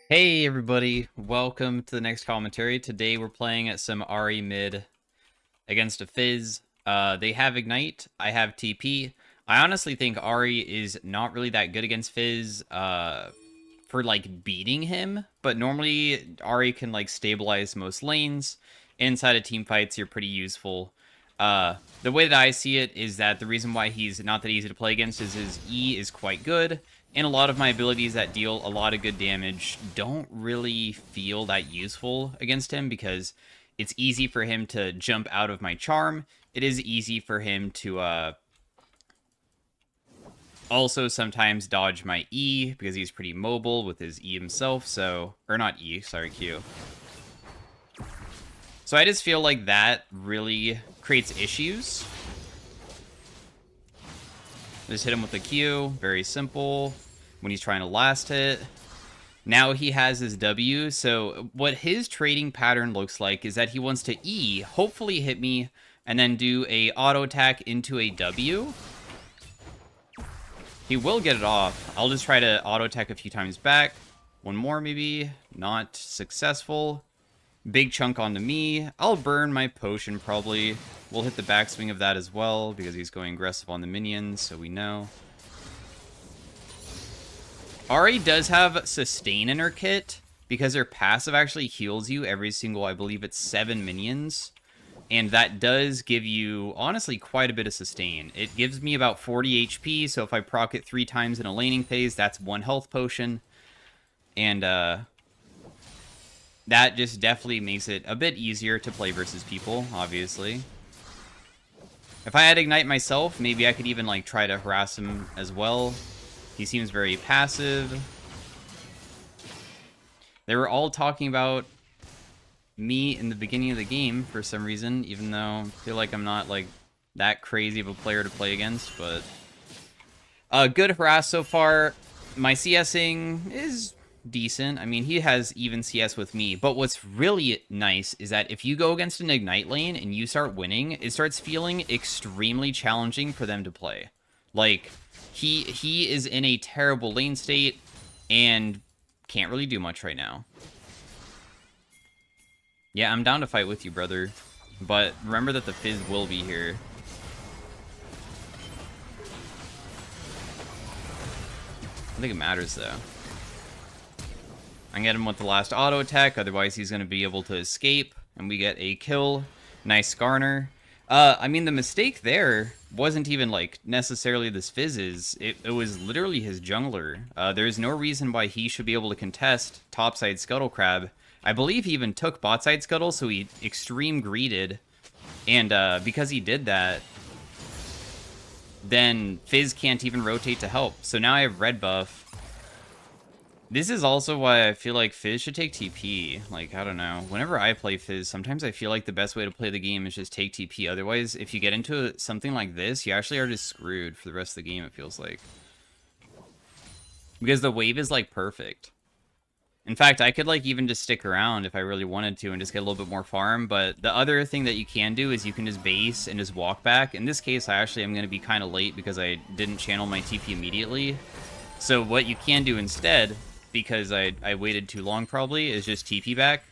Hey everybody, welcome to the next commentary. Today we're playing at some Ahri mid against a Fizz. They have Ignite, I have TP. I honestly think Ahri is not really that good against Fizz for like beating him, but normally Ahri can like stabilize most lanes. Inside of team fights, you're pretty useful. The way that I see it is that the reason why he's not that easy to play against is his E is quite good, and a lot of my abilities that deal a lot of good damage don't really feel that useful against him because it's easy for him to jump out of my charm. It is easy for him to also sometimes dodge my E because he's pretty mobile with his E himself. So, or not E, sorry, Q. So I just feel like that really creates issues. Just hit him with the Q, very simple. When he's trying to last hit. Now he has his W, so what his trading pattern looks like is that he wants to E, hopefully hit me, and then do a auto attack into a W. He will get it off. I'll just try to auto attack a few times back. One more maybe, not successful. Big chunk onto me. I'll burn my potion probably. We'll hit the backswing of that as well because he's going aggressive on the minions, so we know. Ahri does have sustain in her kit because her passive actually heals you every single, I believe it's 7 minions. And that does give you, honestly, quite a bit of sustain. It gives me about 40 HP, so if I proc it 3 times in a laning phase, that's 1 health potion. And that just definitely makes it a bit easier to play versus people, obviously. If I had Ignite myself, maybe I could even like try to harass him as well. He seems very passive. They were all talking about me in the beginning of the game for some reason, even though I feel like I'm not like that crazy of a player to play against, but good harass so far. My CSing is decent. I mean, he has even CS with me, but what's really nice is that if you go against an Ignite lane and you start winning, it starts feeling extremely challenging for them to play. Like, he is in a terrible lane state and can't really do much right now. Yeah, I'm down to fight with you, brother. But remember that the Fizz will be here. I think it matters, though. I can get him with the last auto attack, otherwise he's going to be able to escape, and we get a kill. Nice Skarner. I mean, the mistake there wasn't even, like, necessarily this Fizz's. It was literally his jungler. There's no reason why he should be able to contest topside Scuttle Crab. I believe he even took botside Scuttle, so he extreme greeted. And because he did that, then Fizz can't even rotate to help. So now I have red buff. This is also why I feel like Fizz should take TP. Like, I don't know. Whenever I play Fizz, sometimes I feel like the best way to play the game is just take TP. Otherwise, if you get into something like this, you actually are just screwed for the rest of the game, it feels like. Because the wave is, like, perfect. In fact, I could, like, even just stick around if I really wanted to and just get a little bit more farm. But the other thing that you can do is you can just base and just walk back. In this case, I actually am going to be kind of late because I didn't channel my TP immediately. So what you can do instead, because I waited too long probably, is just TP back.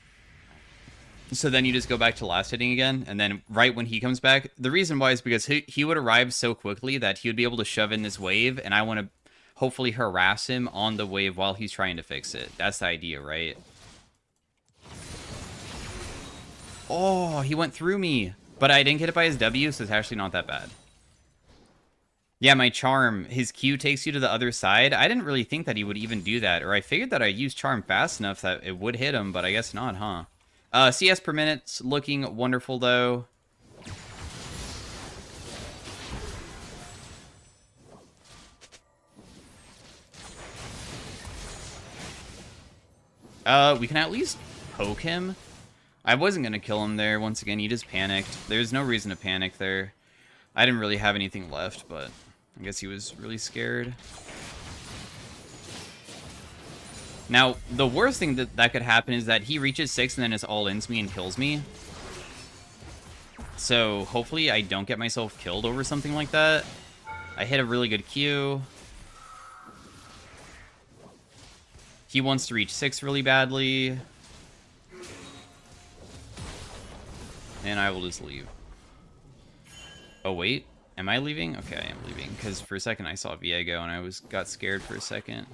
So then you just go back to last hitting again, and then right when he comes back, the reason why is because he would arrive so quickly that he would be able to shove in this wave, and I want to hopefully harass him on the wave while he's trying to fix it. That's the idea, right? Oh, he went through me, but I didn't get it by his W, so it's actually not that bad. Yeah, my charm, his Q takes you to the other side. I didn't really think that he would even do that, or I figured that I used charm fast enough that it would hit him, but I guess not, huh? CS per minute's looking wonderful, though. We can at least poke him. I wasn't gonna kill him there. Once again, he just panicked. There's no reason to panic there. I didn't really have anything left, but I guess he was really scared. Now, the worst thing that could happen is that he reaches 6 and then just all-ins me and kills me. So, hopefully I don't get myself killed over something like that. I hit a really good Q. He wants to reach 6 really badly. And I will just leave. Oh, wait. Am I leaving? Okay, I am leaving. Because for a second I saw Viego and I got scared for a second.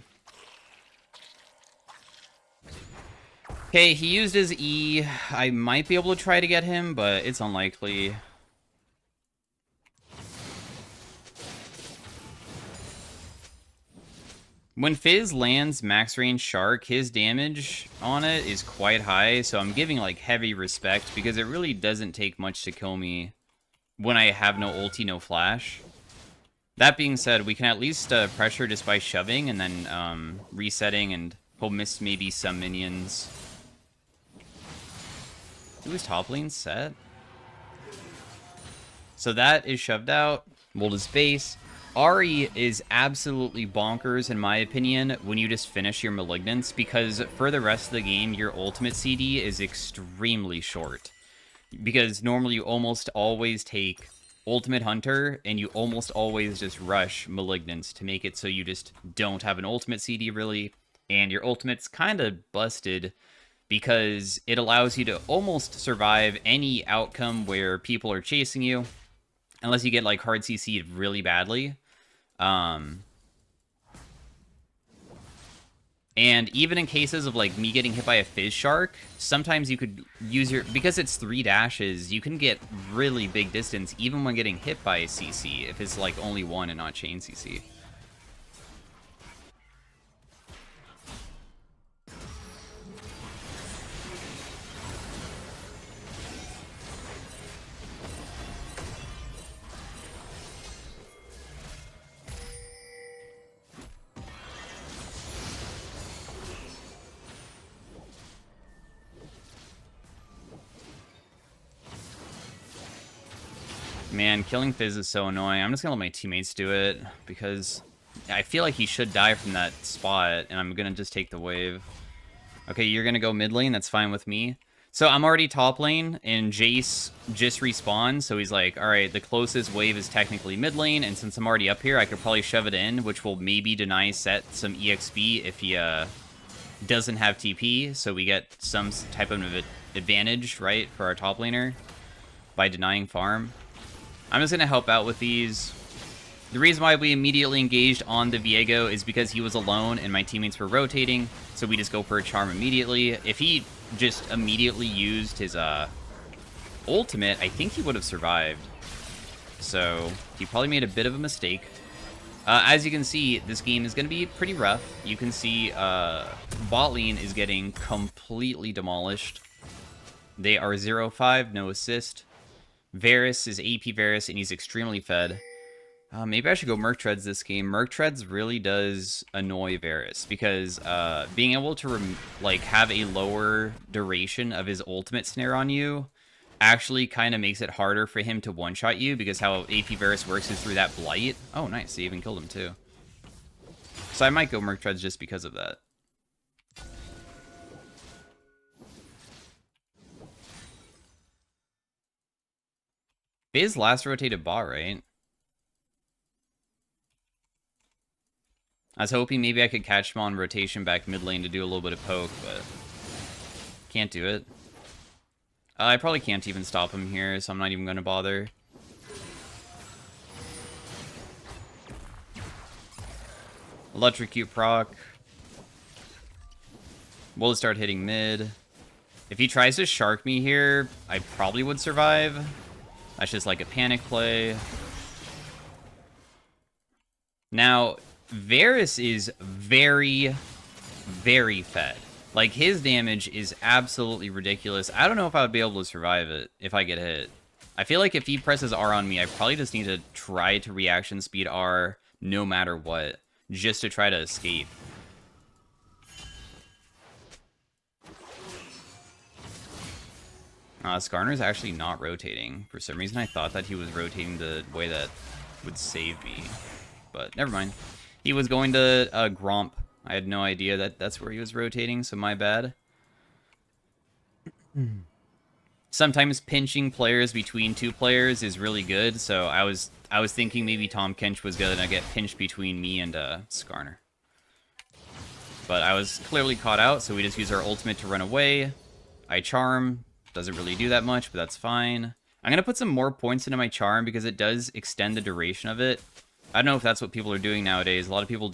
Okay, he used his E. I might be able to try to get him, but it's unlikely. When Fizz lands max range Shark, his damage on it is quite high, so I'm giving like heavy respect because it really doesn't take much to kill me when I have no ulti, no flash. That being said, we can at least pressure just by shoving and then resetting, and he'll miss maybe some minions. Ooh, his top lane set. So that is shoved out. We'll just base. Ahri is absolutely bonkers, in my opinion, when you just finish your Malignance, because for the rest of the game, your ultimate CD is extremely short. Because normally you almost always take Ultimate Hunter, and you almost always just rush Malignance to make it so you just don't have an ultimate CD, really, and your ultimate's kind of busted, because it allows you to almost survive any outcome where people are chasing you, unless you get, like, hard CC'd really badly. And even in cases of, like, me getting hit by a Fizz Shark, sometimes you could use your... Because it's 3 dashes, you can get really big distance even when getting hit by a CC, if it's, like, only 1 and not chain CC. Man, killing Fizz is so annoying. I'm just gonna let my teammates do it, because I feel like he should die from that spot, and I'm gonna just take the wave. Okay, you're gonna go mid lane, that's fine with me. So I'm already top lane, and Jace just respawned, so he's like, alright, the closest wave is technically mid lane, and since I'm already up here, I could probably shove it in, which will maybe deny Set some EXP if he doesn't have TP, so we get some type of advantage, right, for our top laner by denying farm. I'm just going to help out with these. The reason why we immediately engaged on the Viego is because he was alone and my teammates were rotating, so we just go for a charm immediately. If he just immediately used his ultimate, I think he would have survived. So he probably made a bit of a mistake. As you can see, this game is going to be pretty rough. You can see bot lane is getting completely demolished. They are 0-5, no assist. Varus is AP Varus, and he's extremely fed. Maybe I should go Merc Treads this game. Merc Treads really does annoy Varus, because being able to have a lower duration of his ultimate snare on you actually kind of makes it harder for him to one-shot you, because how AP Varus works is through that Blight. Oh, nice. They even killed him, too. So I might go Merc Treads just because of that. Fizz last rotated bot, right? I was hoping maybe I could catch him on rotation back mid lane to do a little bit of poke, but can't do it. I probably can't even stop him here, so I'm not even going to bother. Electrocute proc. We'll start hitting mid. If he tries to shark me here, I probably would survive. That's just like a panic play. Now, Varus is very, very fed. Like, his damage is absolutely ridiculous. I don't know if I would be able to survive it if I get hit. I feel like if he presses R on me, I probably just need to try to reaction speed R no matter what, just to try to escape. Skarner's actually not rotating. For some reason, I thought that he was rotating the way that would save me. But never mind. He was going to Gromp. I had no idea that that's where he was rotating, so my bad. Sometimes pinching players between 2 players is really good, so I was thinking maybe Tom Kench was going to get pinched between me and Skarner. But I was clearly caught out, so we just use our ultimate to run away. I charm. Doesn't really do that much, but that's fine. I'm going to put some more points into my charm because it does extend the duration of it. I don't know if that's what people are doing nowadays. A lot of people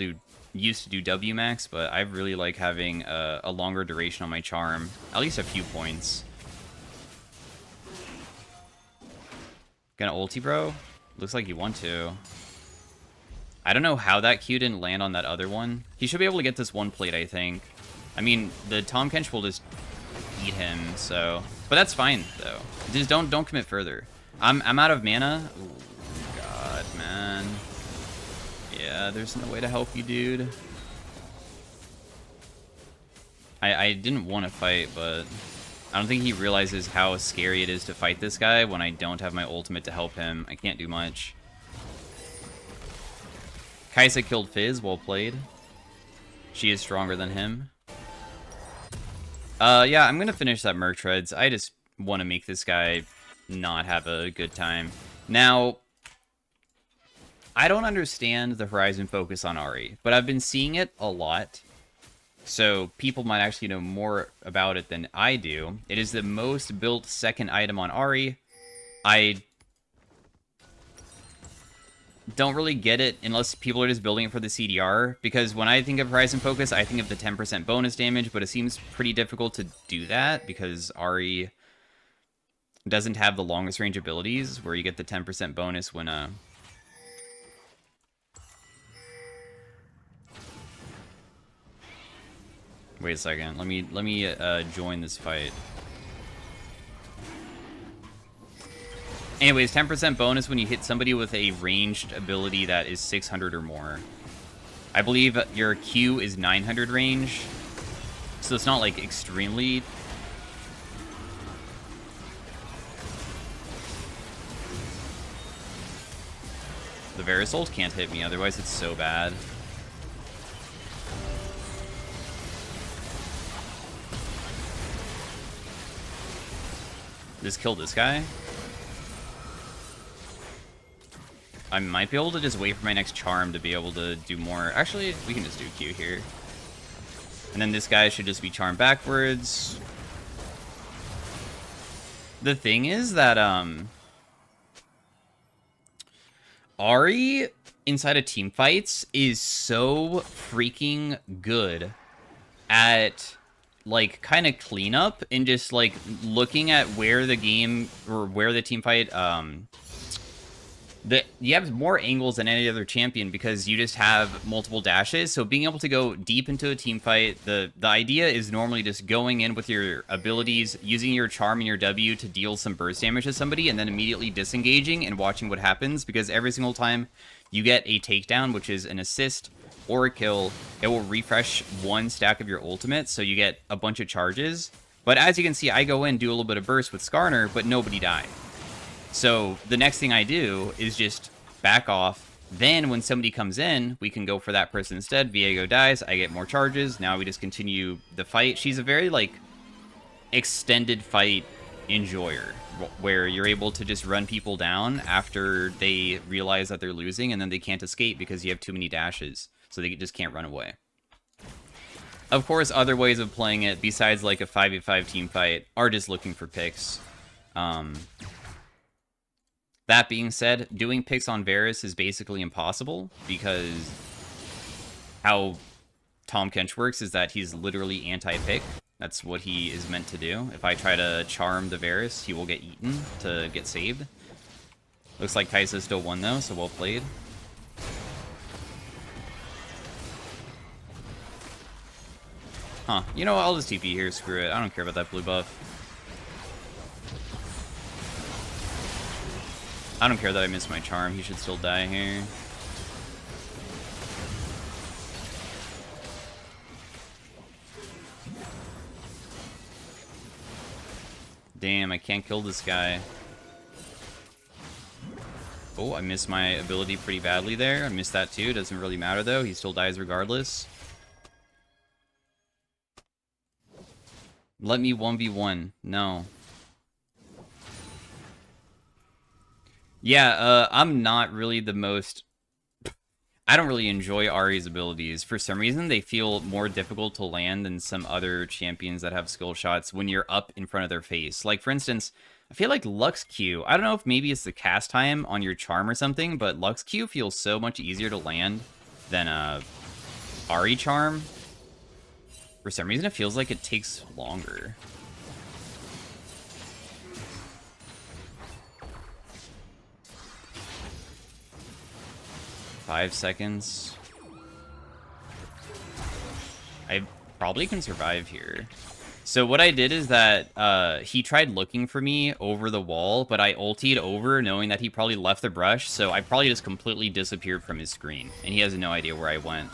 used to do W max, but I really like having a longer duration on my charm. At least a few points. Gonna ulti, bro? Looks like you want to. I don't know how that Q didn't land on that other one. He should be able to get this one plate, I think. I mean, the Tahm Kench will just eat him, so... But that's fine, though. Just don't commit further. I'm out of mana. Ooh, God, man. Yeah, there's no way to help you, dude. I didn't want to fight, but... I don't think he realizes how scary it is to fight this guy when I don't have my ultimate to help him. I can't do much. Kaisa killed Fizz, well played. She is stronger than him. Yeah, I'm gonna finish that Merc Treads. I just want to make this guy not have a good time. Now, I don't understand the Horizon focus on Ahri, but I've been seeing it a lot. So people might actually know more about it than I do. It is the most built second item on Ahri. I don't really get it unless people are just building it for the CDR, because when I think of Horizon Focus, I think of the 10% bonus damage, but it seems pretty difficult to do that because Ahri doesn't have the longest range abilities where you get the 10% bonus when Wait a second. Let me join this fight. Anyways, 10% bonus when you hit somebody with a ranged ability that is 600 or more. I believe your Q is 900 range, so it's not like extremely... The Varus ult can't hit me, otherwise it's so bad. Just kill this guy. I might be able to just wait for my next charm to be able to do more. Actually, we can just do Q here. And then this guy should just be charmed backwards. The thing is that, Ahri inside of team fights is so freaking good at... like, kind of cleanup and just, like, looking at where the game, or where the team fight, you have more angles than any other champion because you just have multiple dashes, so being able to go deep into a team fight, the idea is normally just going in with your abilities, using your charm and your W to deal some burst damage to somebody, and then immediately disengaging and watching what happens, because every single time you get a takedown, which is an assist, or a kill, it will refresh one stack of your ultimate, so you get a bunch of charges. But as you can see, I go in, do a little bit of burst with Skarner, but nobody died. So the next thing I do is just back off. Then when somebody comes in, we can go for that person instead. Viego dies, I get more charges. Now we just continue the fight. She's a very, like, extended fight enjoyer, where you're able to just run people down after they realize that they're losing, and then they can't escape because you have too many dashes. So they just can't run away. Of course, other ways of playing it, besides like a 5v5 team fight, are just looking for picks. That being said, doing picks on Varus is basically impossible, because how Tahm Kench works is that he's literally anti-pick. That's what he is meant to do. If I try to charm the Varus, he will get eaten to get saved. Looks like Kaisa still won though, so well played. Huh. You know what? I'll just TP here. Screw it. I don't care about that blue buff. I don't care that I missed my charm. He should still die here. Damn, I can't kill this guy. Oh, I missed my ability pretty badly there. I missed that too. Doesn't really matter though. He still dies regardless. Let me 1v1. No. Yeah, I'm not really the most... I don't really enjoy Ahri's abilities. For some reason, they feel more difficult to land than some other champions that have skill shots when you're up in front of their face. Like, for instance, I feel like Lux Q. I don't know if maybe it's the cast time on your charm or something, but Lux Q feels so much easier to land than Ahri charm. For some reason, it feels like it takes longer. Five seconds. I probably can survive here. So what I did is that he tried looking for me over the wall, but I ultied over knowing that he probably left the brush, so I probably just completely disappeared from his screen, and he has no idea where I went.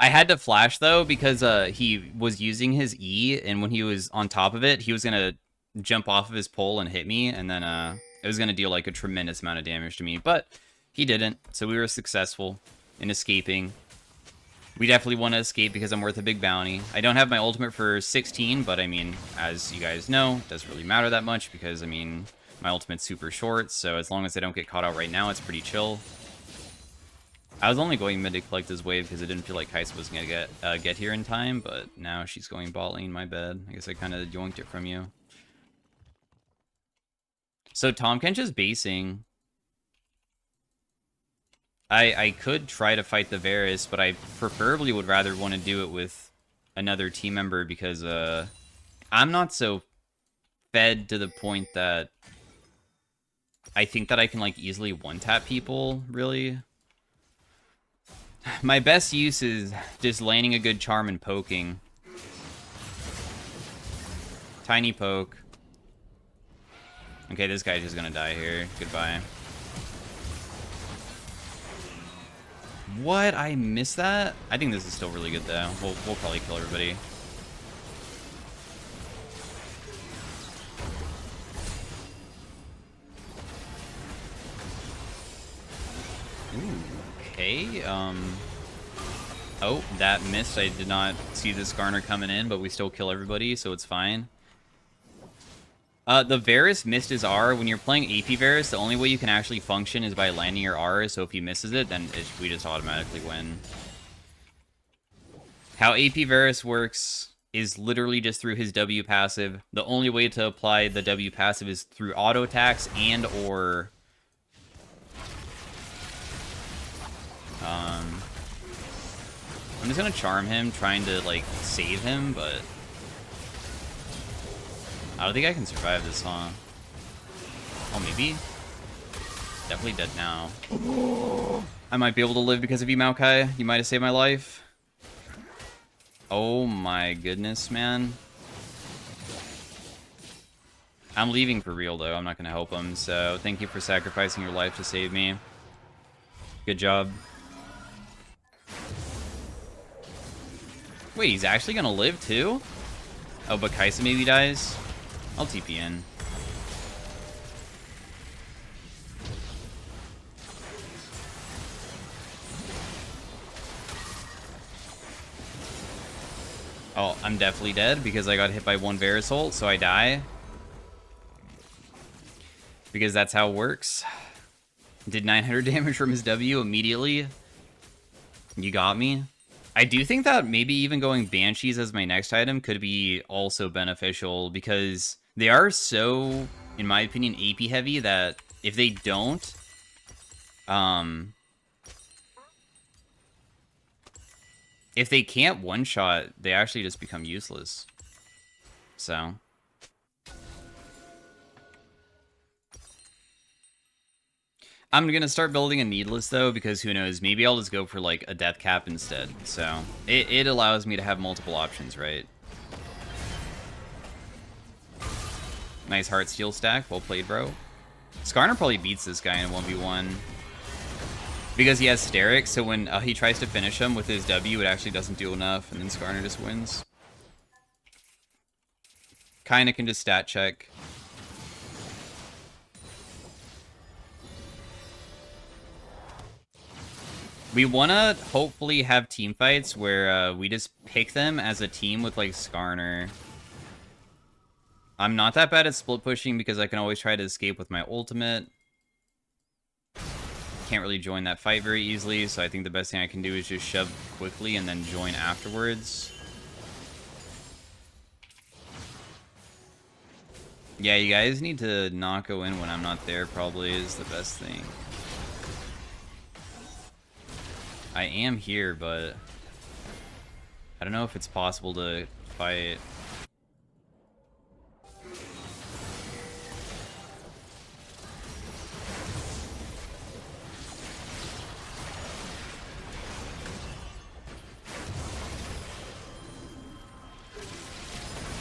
I had to flash, though, because he was using his E, and when he was on top of it, he was going to jump off of his pole and hit me, and then it was going to deal, like, a tremendous amount of damage to me. But he didn't, so we were successful in escaping. We definitely want to escape because I'm worth a big bounty. I don't have my ultimate for 16, but, I mean, as you guys know, it doesn't really matter that much because, I mean, my ultimate's super short, so as long as I don't get caught out right now, it's pretty chill. I was only going mid to collect his wave because I didn't feel like Kai'Sa was going to get here in time, but now she's going bot lane, my bad. I guess I kind of yoinked it from you. So Tahm Kench is basing. I could try to fight the Varus, but I preferably would rather want to do it with another team member because I'm not so fed to the point that I think that I can like easily one-tap people, really. My best use is just landing a good charm and poking. Tiny poke. Okay, this guy's just gonna die here. Goodbye. What? I missed that? I think this is still really good, though. We'll probably kill everybody. Ooh, okay, oh, that missed. I did not see this Garner coming in, but we still kill everybody, so it's fine. The Varus missed his R. When you're playing AP Varus, the only way you can actually function is by landing your R, so if he misses it, then we just automatically win. How AP Varus works is literally just through his W passive. The only way to apply the W passive is through auto attacks and or... I'm just gonna charm him, trying to, like, save him, but... I don't think I can survive this, huh? Oh, maybe? Definitely dead now. I might be able to live because of you, Maokai. You might have saved my life. Oh my goodness, man. I'm leaving for real, though. I'm not gonna help him, so thank you for sacrificing your life to save me. Good job. Wait, he's actually gonna live, too? Oh, but Kai'Sa maybe dies? I'll TP in. Oh, I'm definitely dead because I got hit by one Varus ult, so I die. Because that's how it works. Did 900 damage from his W immediately. You got me. I do think that maybe even going Banshees as my next item could be also beneficial because they are so, in my opinion, AP heavy that if they don't, if they can't one-shot, they actually just become useless. So... I'm going to start building a Needless, though, because who knows, maybe I'll just go for, like, a Death Cap instead. So, it allows me to have multiple options, right? Nice Heartsteel stack. Well played, bro. Skarner probably beats this guy in a 1v1. Because he has Steric, so when he tries to finish him with his W, it actually doesn't do enough, and then Skarner just wins. Kinda can just stat check. We want to hopefully have team fights where we just pick them as a team with, like, Skarner. I'm not that bad at split pushing because I can always try to escape with my ultimate. Can't really join that fight very easily, so I think the best thing I can do is just shove quickly and then join afterwards. Yeah, you guys need to not go in when I'm not there, probably is the best thing. I am here, but I don't know if it's possible to fight.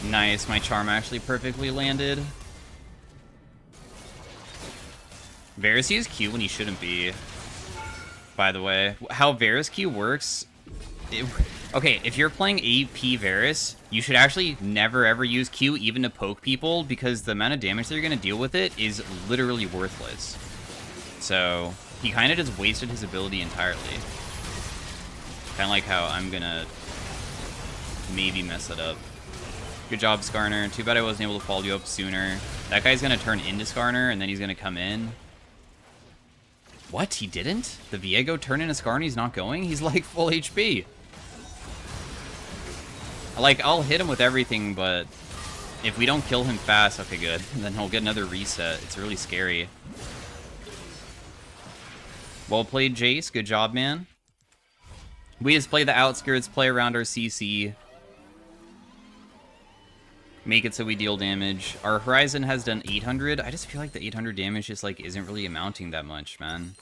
Nice, my charm actually perfectly landed. Varus uses Q when he shouldn't be, by the way. How Varus Q works... okay, if you're playing AP Varus, you should actually never ever use Q even to poke people, because the amount of damage that you're going to deal with it is literally worthless. So, he kind of just wasted his ability entirely. Kind of like how I'm going to maybe mess it up. Good job, Skarner. Too bad I wasn't able to follow you up sooner. That guy's going to turn into Skarner, and then he's going to come in. What? He didn't? The Viego turned into Skarner, he's not going? He's like full HP. Like, I'll hit him with everything, but if we don't kill him fast, okay, good. Then he'll get another reset. It's really scary. Well played, Jace. Good job, man. We just play the outskirts, play around our CC. Make it so we deal damage. Our Horizon has done 800. I just feel like the 800 damage just, like, isn't really amounting that much, man.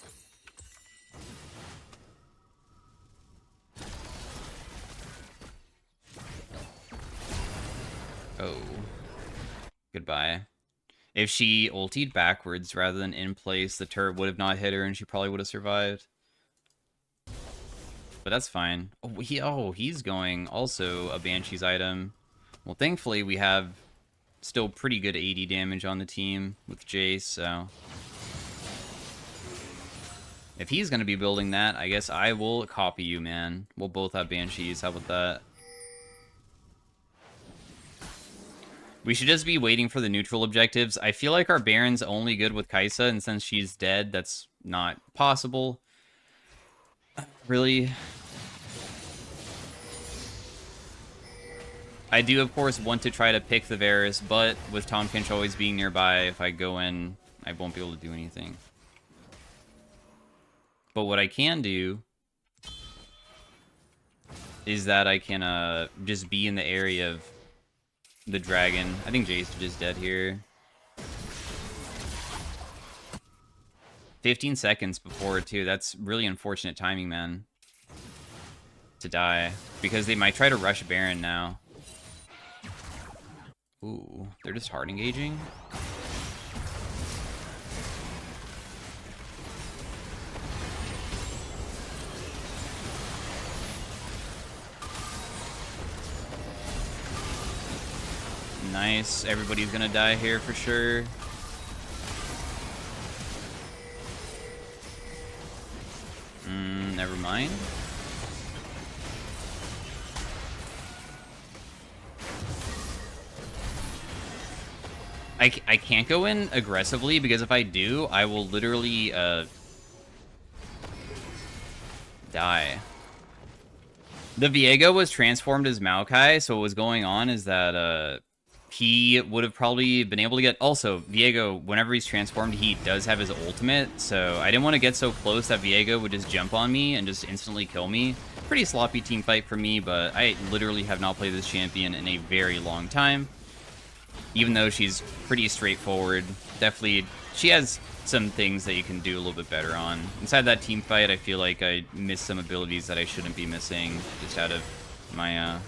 Oh. Goodbye. If she ultied backwards rather than in place, the turret would have not hit her and she probably would have survived. But that's fine. Oh, he's going also a Banshee's item. Well, thankfully, we have still pretty good 80 damage on the team with Jace, so... if he's going to be building that, I guess I will copy you, man. We'll both have Banshees. How about that? We should just be waiting for the neutral objectives. I feel like our Baron's only good with Kai'Sa, and since she's dead, that's not possible. Really... I do, of course, want to try to pick the Varus, but with Tahm Kench always being nearby, if I go in, I won't be able to do anything. But what I can do is that I can just be in the area of the dragon. I think Jace is just dead here. 15 seconds before, too. That's really unfortunate timing, man. To die. Because they might try to rush Baron now. Ooh, they're just hard engaging. Nice. Everybody's gonna die here for sure. Never mind. I can't go in aggressively, because if I do, I will literally, die. The Viego was transformed as Maokai, so what was going on is that, he would have probably been able to get... also, Viego, whenever he's transformed, he does have his ultimate, so I didn't want to get so close that Viego would just jump on me and just instantly kill me. Pretty sloppy team fight for me, but I literally have not played this champion in a very long time. Even though she's pretty straightforward, definitely, she has some things that you can do a little bit better on. Inside that team fight, I feel like I missed some abilities that I shouldn't be missing, just out of my, a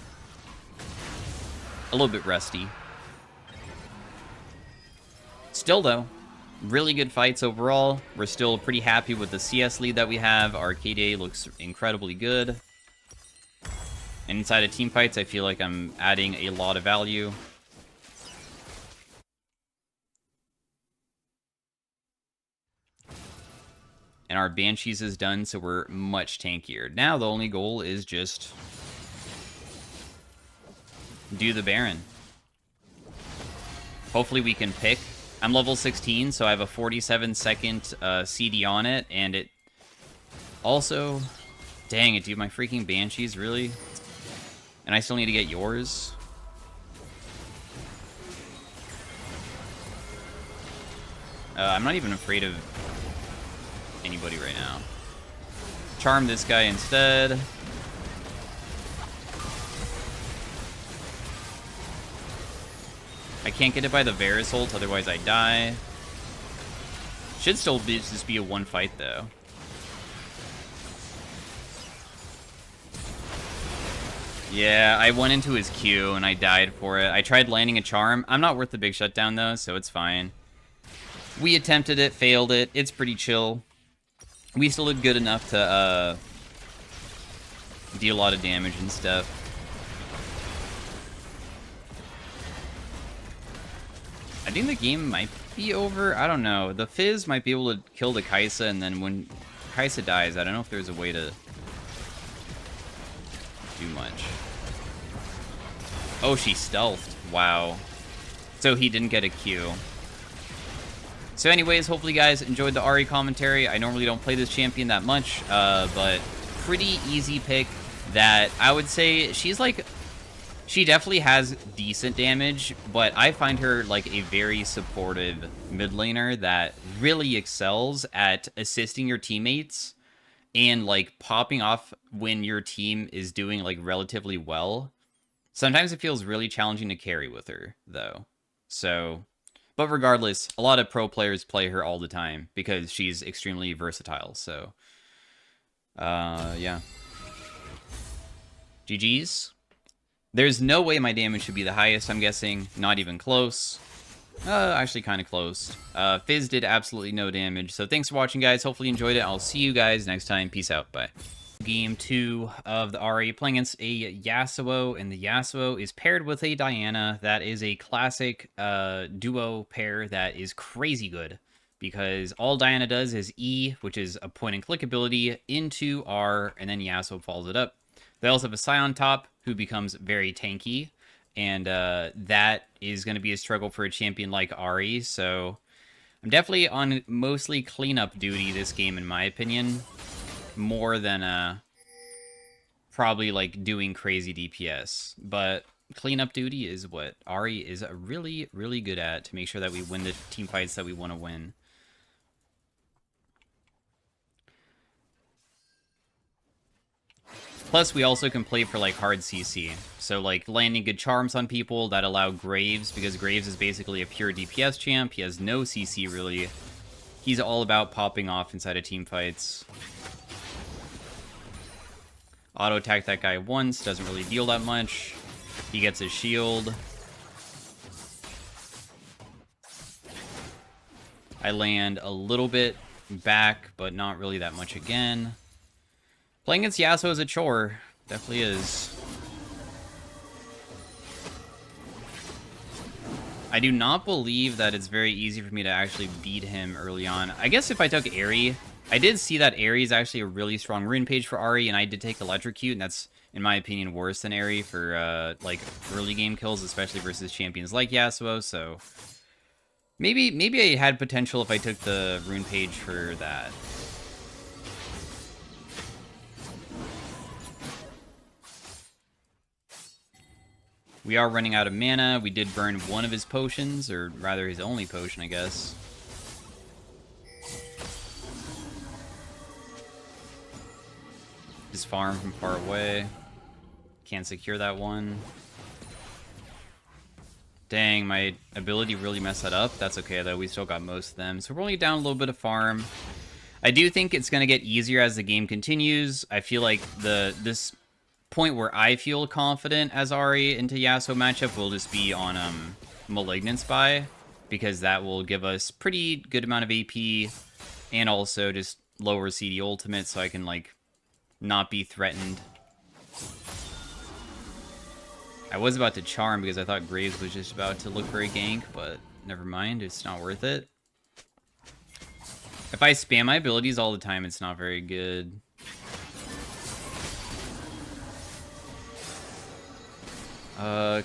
little bit rusty. Still, though, really good fights overall. We're still pretty happy with the CS lead that we have. Our KDA looks incredibly good. And inside of team fights, I feel like I'm adding a lot of value. And our Banshees is done, so we're much tankier. Now the only goal is just do the Baron. Hopefully we can pick. I'm level 16, so I have a 47-second CD on it, and it also... Dang it, dude, my freaking Banshees, really? And I still need to get yours? I'm not even afraid of anybody right now. Charm this guy instead. I can't get it by the Varus ult, otherwise I die. Should still just be a one fight, though. Yeah, I went into his Q and I died for it. I tried landing a charm. I'm not worth the big shutdown, though, so it's fine. We attempted it, failed it. It's pretty chill. We still did good enough to deal a lot of damage and stuff. I think the game might be over. I don't know. The Fizz might be able to kill the Kaisa, and then when Kaisa dies, I don't know if there's a way to do much. Oh, she stealthed. Wow. So he didn't get a Q. So anyways, hopefully you guys enjoyed the Ahri commentary. I normally don't play this champion that much, but pretty easy pick that I would say she's like... She definitely has decent damage, but I find her like a very supportive mid laner that really excels at assisting your teammates and like popping off when your team is doing like relatively well. Sometimes it feels really challenging to carry with her, though. So, but regardless, a lot of pro players play her all the time because she's extremely versatile. So, yeah. GG's. There's no way my damage should be the highest, I'm guessing. Not even close. Actually kind of close. Fizz did absolutely no damage. So thanks for watching, guys. Hopefully you enjoyed it. I'll see you guys next time. Peace out. Bye. Game 2 of the Ahri, playing against a Yasuo, and the Yasuo is paired with a Diana. That is a classic duo pair that is crazy good, because all Diana does is E, which is a point-and-click ability, into R, and then Yasuo follows it up. They also have a Scion top, who becomes very tanky, and that is going to be a struggle for a champion like Ahri, so I'm definitely on mostly cleanup duty this game, in my opinion, more than probably like doing crazy DPS, but cleanup duty is what Ahri is really, really good at to make sure that we win the team fights that we want to win. Plus, we also can play for, like, hard CC. So, like, landing good charms on people that allow Graves, because Graves is basically a pure DPS champ. He has no CC, really. He's all about popping off inside of team fights. Auto-attack that guy once, doesn't really deal that much. He gets his shield. I land a little bit back, but not really that much again. Playing against Yasuo is a chore. Definitely is. I do not believe that it's very easy for me to actually beat him early on. I guess if I took Ahri, I did see that Ahri is actually a really strong rune page for Ahri, and I did take Electrocute, and that's, in my opinion, worse than Ahri for, like, early game kills, especially versus champions like Yasuo, so... Maybe I had potential if I took the rune page for that. We are running out of mana. We did burn one of his potions, or rather his only potion, I guess. Just farm from far away. Can't secure that one. Dang, my ability really messed that up. That's okay, though. We still got most of them. So we're only down a little bit of farm. I do think it's going to get easier as the game continues. I feel like this point where I feel confident as Ahri into Yasuo matchup will just be on Malignant Spy, because that will give us pretty good amount of AP and also just lower CD ultimate, so I can like not be threatened. I was about to charm because I thought Graves was just about to look for a gank, but never mind, it's not worth it. If I spam my abilities all the time, it's not very good.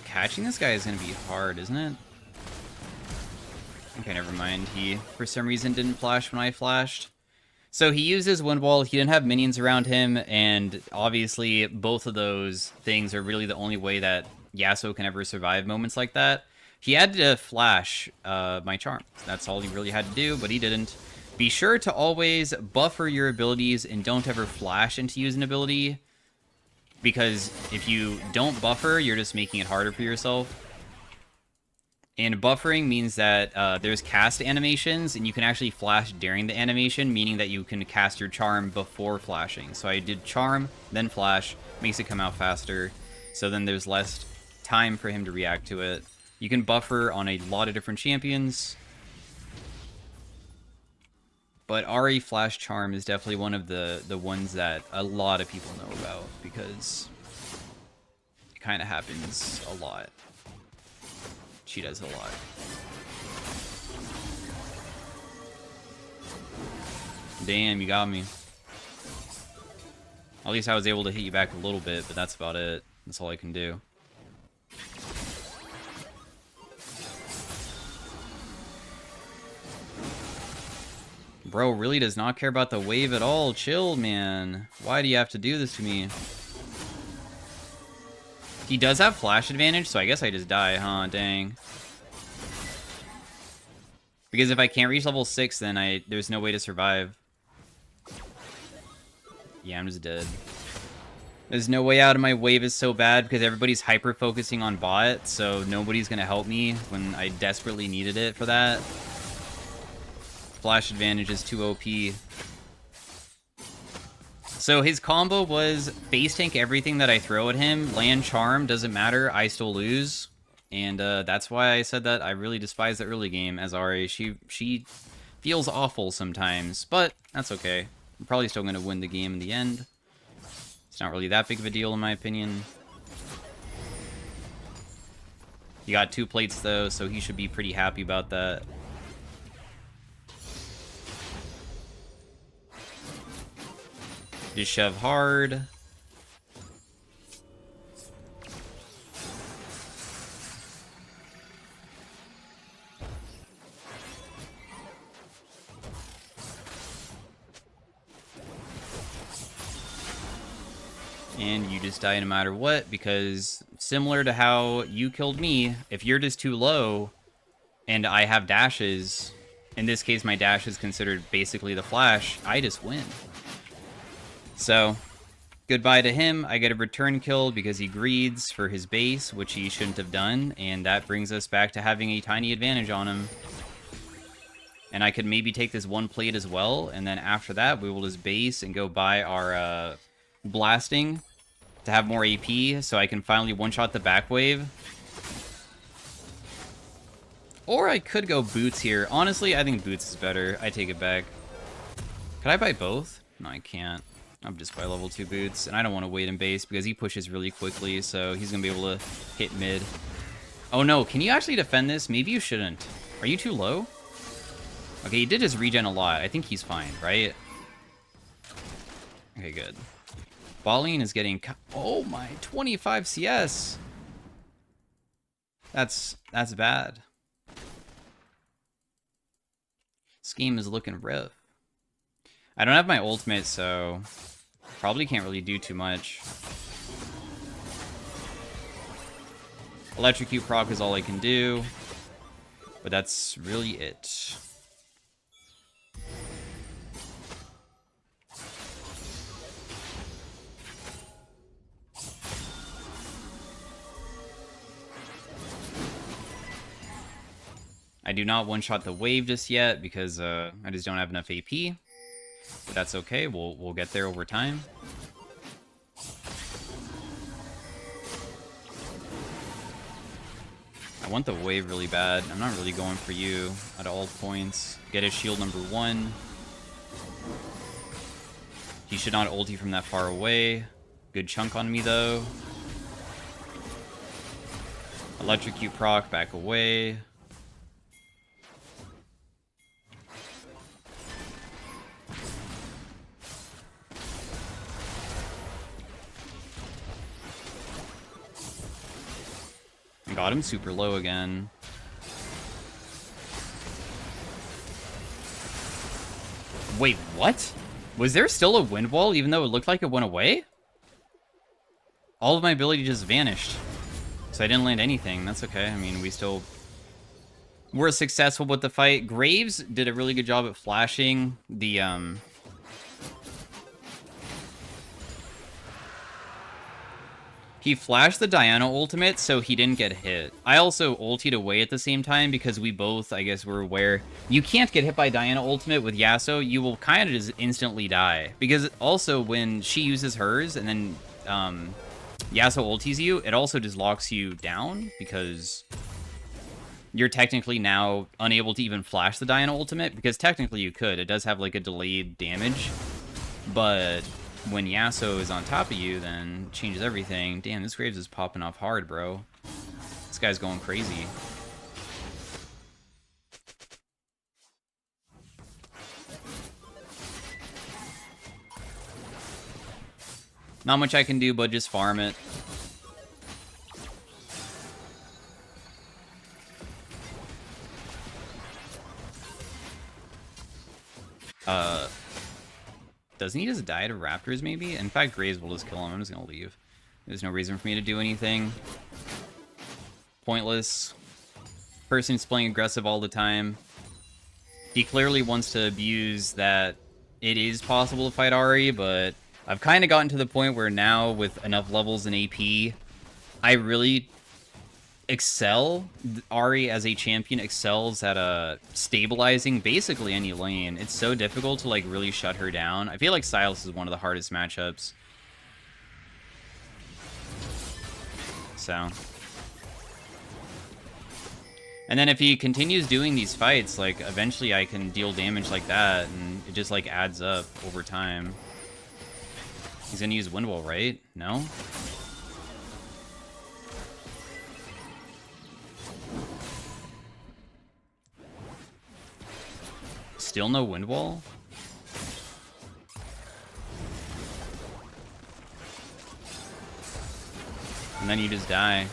Catching this guy is gonna be hard, isn't it? Okay, never mind. He, for some reason, didn't flash when I flashed. So he uses Wind Wall, he didn't have minions around him, and obviously both of those things are really the only way that Yasuo can ever survive moments like that. He had to flash my charm. That's all he really had to do, but he didn't. Be sure to always buffer your abilities and don't ever flash into use an ability, because if you don't buffer, you're just making it harder for yourself. And buffering means that there's cast animations, and you can actually flash during the animation, meaning that you can cast your charm before flashing. So I did charm, then flash, makes it come out faster, so then there's less time for him to react to it. You can buffer on a lot of different champions, but Ahri Flash Charm is definitely one of the ones that a lot of people know about, because it kind of happens a lot. She does a lot. Damn, you got me. At least I was able to hit you back a little bit, but that's about it. That's all I can do. Bro really does not care about the wave at all. Chill, man. Why do you have to do this to me? He does have flash advantage, so I guess I just die, huh? Dang. Because if I can't reach level 6, then there's no way to survive. Yeah, I'm just dead. There's no way out, of my wave is so bad because everybody's hyper-focusing on bot, so nobody's gonna help me when I desperately needed it for that. Flash advantage is too OP. So his combo was base tank everything that I throw at him, land charm, doesn't matter, I still lose. And that's why I said that I really despise the early game as Ahri. She feels awful sometimes, but that's okay. I'm probably still going to win the game in the end. It's not really that big of a deal in my opinion. He got 2 plates though, so he should be pretty happy about that. Just shove hard. And you just die no matter what, because similar to how you killed me, if you're just too low and I have dashes, in this case my dash is considered basically the flash, I just win. So, goodbye to him. I get a return kill because he greeds for his base, which he shouldn't have done, and that brings us back to having a tiny advantage on him. And I could maybe take this 1 plate as well, and then after that we will just base and go buy our blasting to have more AP, so I can finally one-shot the back wave. Or I could go boots here. Honestly, I think boots is better. I take it back. Could I buy both? No, I can't. I'm just by level 2 boots, and I don't want to wait in base because he pushes really quickly, so he's going to be able to hit mid. Oh no, can you actually defend this? Maybe you shouldn't. Are you too low? Okay, he did his regen a lot. I think he's fine, right? Okay, good. Baleen is getting... Oh my, 25 CS! That's bad. This game is looking rough. I don't have my ultimate, so... Probably can't really do too much. Electrocute proc is all I can do. But that's really it. I do not one-shot the wave just yet because I just don't have enough AP. But that's okay, we'll get there over time. I want the wave really bad. I'm not really going for you at all points. Get his shield number 1. He should not ulti from that far away. Good chunk on me though. Electrocute proc, back away. Got him super low again. Wait, what? Was there still a wind wall even though it looked like it went away? All of my ability just vanished. So I didn't land anything. That's okay. I mean, we still were successful with the fight. Graves did a really good job at flashing the he flashed the Diana ultimate, so he didn't get hit. I also ultied away at the same time because we both, I guess, were aware you can't get hit by Diana ultimate with Yasuo. You will kind of just instantly die. Because also when she uses hers and then Yasuo ulties you, it also just locks you down because you're technically now unable to even flash the Diana ultimate. Because technically you could. It does have like a delayed damage. But when Yasuo is on top of you, then it changes everything. Damn, this Graves is popping off hard, bro. This guy's going crazy. Not much I can do, but just farm it. Doesn't he just die to Raptors, maybe? In fact, Graves will just kill him. I'm just gonna leave. There's no reason for me to do anything. Pointless. Person's playing aggressive all the time. He clearly wants to abuse that it is possible to fight Ahri, but I've kind of gotten to the point where now, with enough levels in AP, I really excel. Ahri as a champion excels at stabilizing basically any lane. It's so difficult to like really shut her down. I feel like Sylas is one of the hardest matchups. So, and then if he continues doing these fights, like eventually I can deal damage like that, and it just like adds up over time. He's gonna use Wind Wall, right? No? Still no Wind Wall? And then you just die.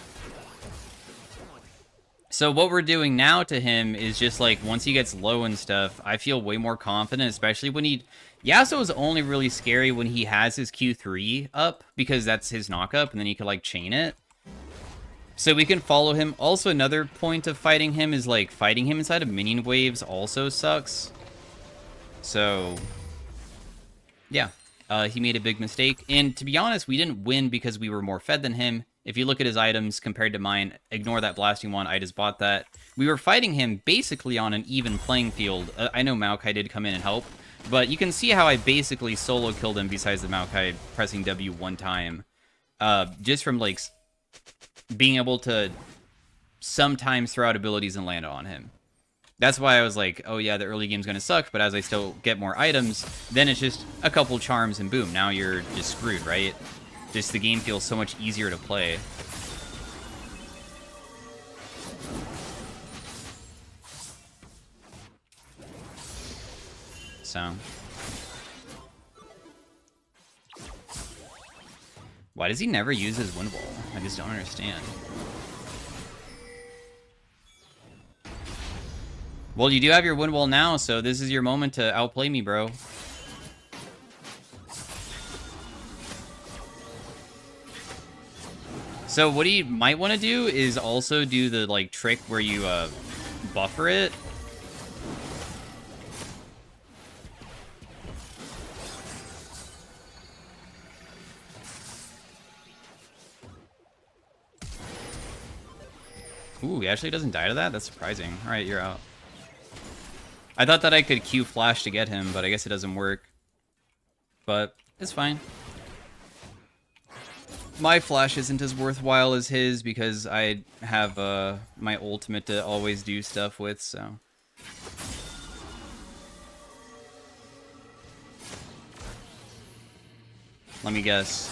So what we're doing now to him is just like, once he gets low and stuff, I feel way more confident, especially when he... Yasuo is only really scary when he has his Q3 up, because that's his knock-up, and then he can like chain it. So we can follow him. Also, another point of fighting him is like, fighting him inside of minion waves also sucks. So, yeah, he made a big mistake. And to be honest, we didn't win because we were more fed than him. If you look at his items compared to mine, ignore that blasting one. I just bought that. We were fighting him basically on an even playing field. I know Maokai did come in and help, but you can see how I basically solo killed him besides the Maokai pressing W one time. Just from, like, being able to sometimes throw out abilities and land on him. That's why I was like, oh yeah, the early game's gonna suck, but as I still get more items, then it's just a couple charms and boom, now you're just screwed, right? Just the game feels so much easier to play. So. Why does he never use his Wind Wall? I just don't understand. Well, you do have your Wind Wall now, so this is your moment to outplay me, bro. So what he might want to do is also do the like trick where you buffer it. Ooh, he actually doesn't die to that? That's surprising. Alright, you're out. I thought that I could Q flash to get him, but I guess it doesn't work. But it's fine. My flash isn't as worthwhile as his because I have my ultimate to always do stuff with, so. Let me guess.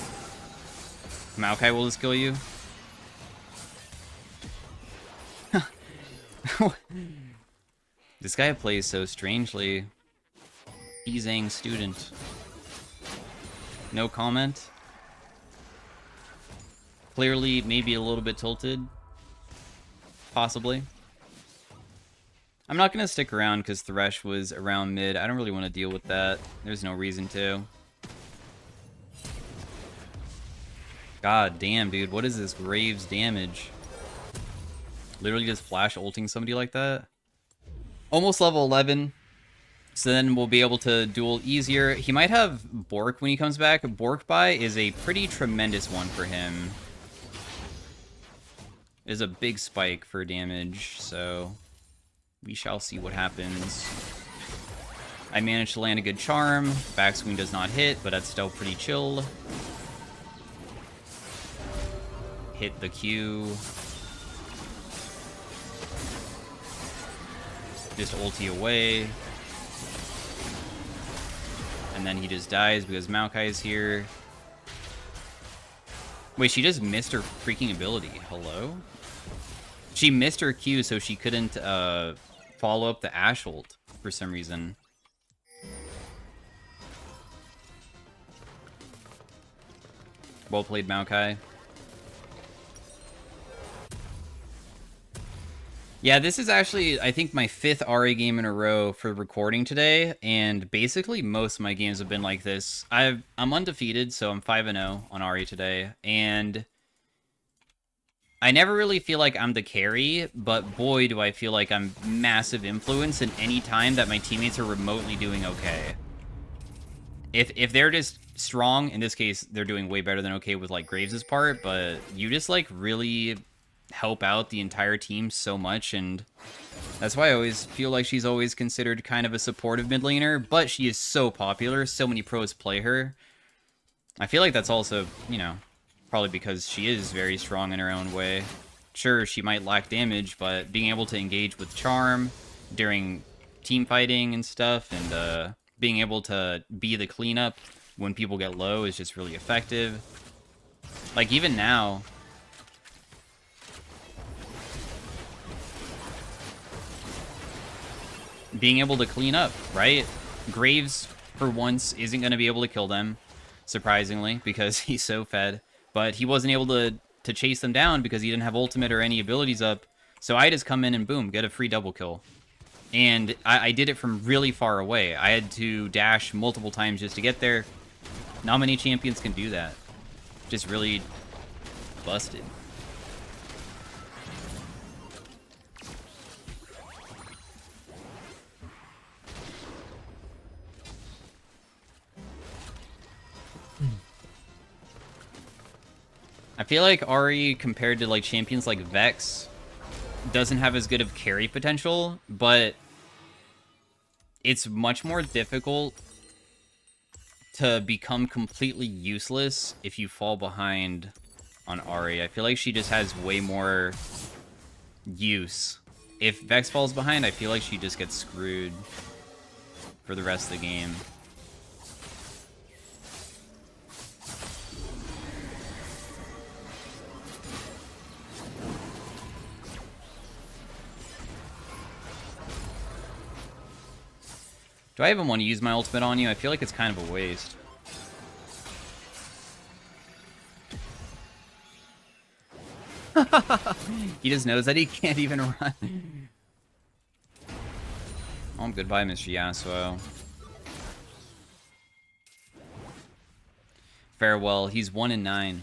Maokai will just kill you? This guy plays so strangely. Easing student. No comment. Clearly, maybe a little bit tilted. possibly. I'm not going to stick around because Thresh was around mid. I don't really want to deal with that. There's no reason to. God damn, dude. What is this Graves damage? Literally just flash ulting somebody like that? Almost level 11. So then we'll be able to duel easier. He might have Bork when he comes back. Bork buy is a pretty tremendous one for him. It is a big spike for damage, so we shall see what happens. I managed to land a good charm. Back swing does not hit, but that's still pretty chill. Hit the Q. Just ulti away. And then he just dies because Maokai is here. Wait, she just missed her freaking ability. Hello? She missed her Q, so she couldn't follow up the Ashe ult for some reason. Well played, Maokai. Yeah, this is actually, I think, my 5th Ahri game in a row for recording today, and basically most of my games have been like this. I'm undefeated, so I'm 5-0 on Ahri today, and I never really feel like I'm the carry, but boy, do I feel like I'm massive influence in any time that my teammates are remotely doing okay. If they're just strong, in this case, they're doing way better than okay with, like, Graves' part, but you just, like, really help out the entire team so much, and that's why I always feel like she's always considered kind of a supportive mid laner, but she is so popular, so many pros play her. I feel like that's also, you know, probably because she is very strong in her own way. Sure, she might lack damage, but being able to engage with charm during team fighting and stuff, and being able to be the cleanup when people get low is just really effective. Like, even now, being able to clean up, right? Graves, for once, isn't going to be able to kill them, surprisingly, because he's so fed. But he wasn't able to chase them down because he didn't have ultimate or any abilities up. So I just come in and boom, get a free double kill. And I did it from really far away. I had to dash multiple times just to get there. Not many champions can do that. Just really busted. I feel like Ahri, compared to like champions like Vex, doesn't have as good of carry potential, but it's much more difficult to become completely useless if you fall behind on Ahri. I feel like she just has way more use. If Vex falls behind, I feel like she just gets screwed for the rest of the game. Do I even want to use my ultimate on you? I feel like it's kind of a waste. He just knows that he can't even run. Oh, goodbye, Mr. Yasuo. Farewell. He's 1-9.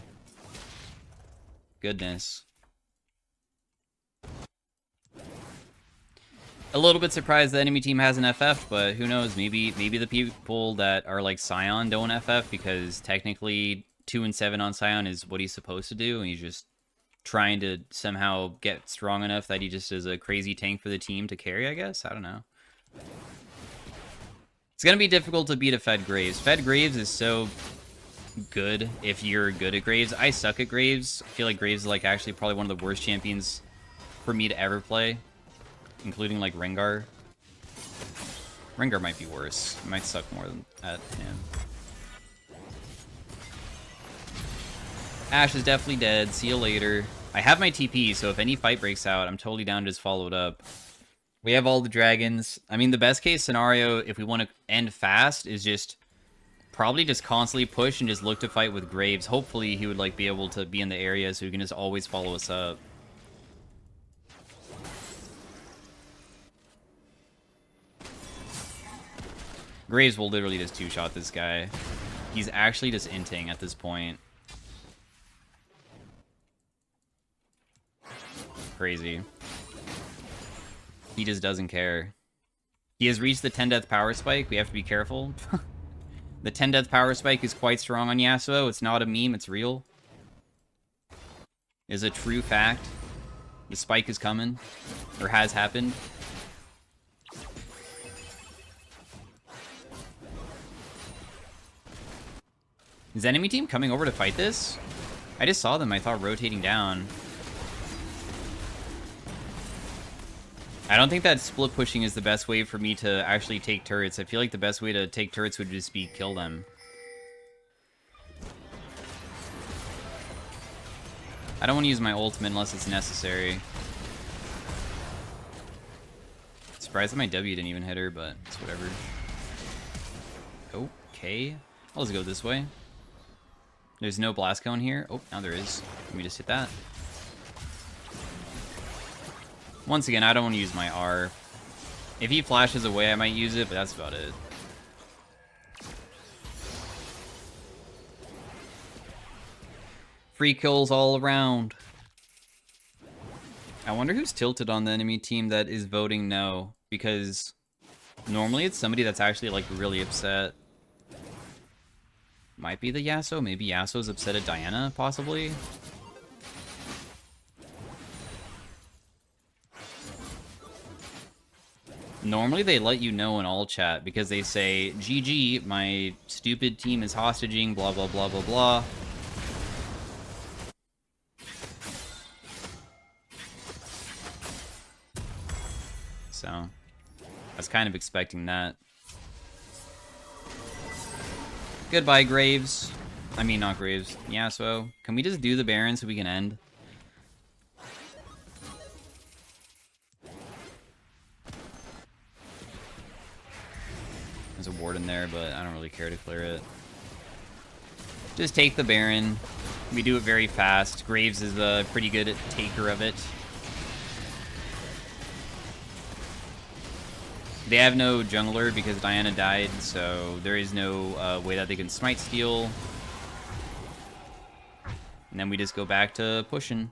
Goodness. A little bit surprised the enemy team hasn't FF'd, but who knows? Maybe the people that are like Sion don't FF because technically 2-7 on Sion is what he's supposed to do, and he's just trying to somehow get strong enough that he just is a crazy tank for the team to carry, I guess? I don't know. It's going to be difficult to beat a Fed Graves. Fed Graves is so good if you're good at Graves. I suck at Graves. I feel like Graves is like actually probably one of the worst champions for me to ever play, including like Rengar. Rengar might be worse. I might suck more than at him. Ashe is definitely dead. See you later. I have my TP, so if any fight breaks out, I'm totally down to just follow it up. We have all the dragons. I mean, the best case scenario, if we want to end fast, is just probably just constantly push and just look to fight with Graves. Hopefully, he would like be able to be in the area so he can just always follow us up. Graves will literally just two-shot this guy. He's actually just inting at this point. Crazy. He just doesn't care. He has reached the 10 death power spike. We have to be careful. The 10 death power spike is quite strong on Yasuo. It's not a meme, it's real. It's a true fact. The spike is coming. Or has happened. Is the enemy team coming over to fight this? I just saw them, I thought, rotating down. I don't think that split pushing is the best way for me to actually take turrets. I feel like the best way to take turrets would just be kill them. I don't want to use my ultimate unless it's necessary. Surprised that my W didn't even hit her, but it's whatever. Okay. I'll just go this way. There's no blast cone here. Oh, now there is. Let me just hit that. Once again, I don't want to use my R. If he flashes away, I might use it, but that's about it. Free kills all around. I wonder who's tilted on the enemy team that is voting no, because normally it's somebody that's actually, like, really upset. Might be the Yasuo. Maybe Yasuo's upset at Diana, possibly. Normally they let you know in all chat because they say, GG, my stupid team is hostaging, blah, blah, blah, blah, blah. So, I was kind of expecting that. Goodbye, Graves. I mean, not Graves. Yasuo. Can we just do the Baron so we can end? There's a ward in there, but I don't really care to clear it. Just take the Baron. We do it very fast. Graves is a pretty good taker of it. They have no jungler because Diana died, so there is no way that they can smite steal. And then we just go back to pushing.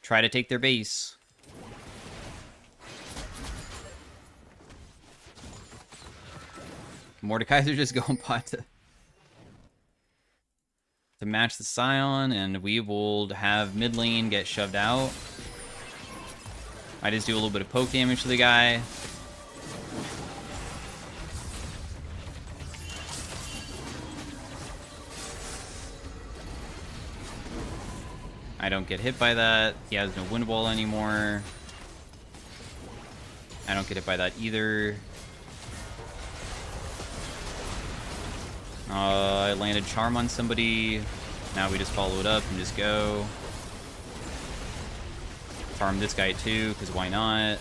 Try to take their base. Mordekaiser just going pot to match the Scion, and we will have mid lane get shoved out. I just do a little bit of poke damage to the guy. I don't get hit by that. He has no wind wall anymore. I don't get hit by that either. I landed Charm on somebody. Now we just follow it up and just go. Farm this guy too, because why not?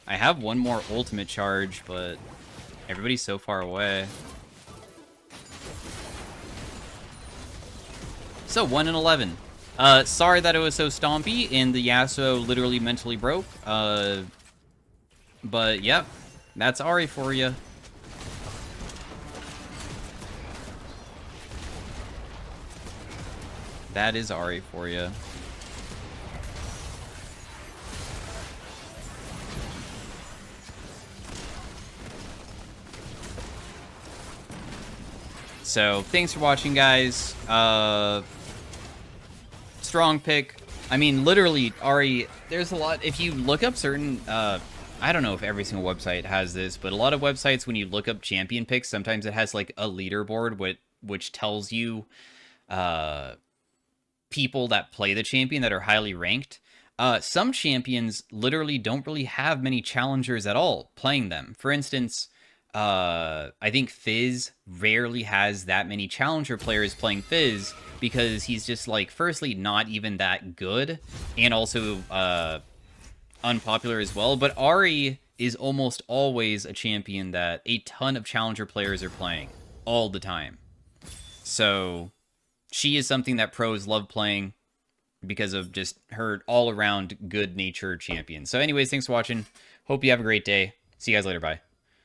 I have one more ultimate charge, but everybody's so far away. So 1-11. Sorry that it was so stompy and the Yasuo literally mentally broke. But yep, that's Ahri for you. That is Ahri for you. So, thanks for watching, guys. Strong pick. I mean, literally, Ahri, there's a lot. If you look up certain, I don't know if every single website has this, but a lot of websites, when you look up champion picks, sometimes it has, like, a leaderboard which tells you, people that play the champion that are highly ranked. Some champions literally don't really have many challengers at all playing them. For instance, I think Fizz rarely has that many challenger players playing Fizz because he's just, like, firstly, not even that good, and also unpopular as well. But Ahri is almost always a champion that a ton of challenger players are playing all the time. So she is something that pros love playing. because of just her all around good natured champion. So anyways, thanks for watching. Hope you have a great day. See you guys later. Bye.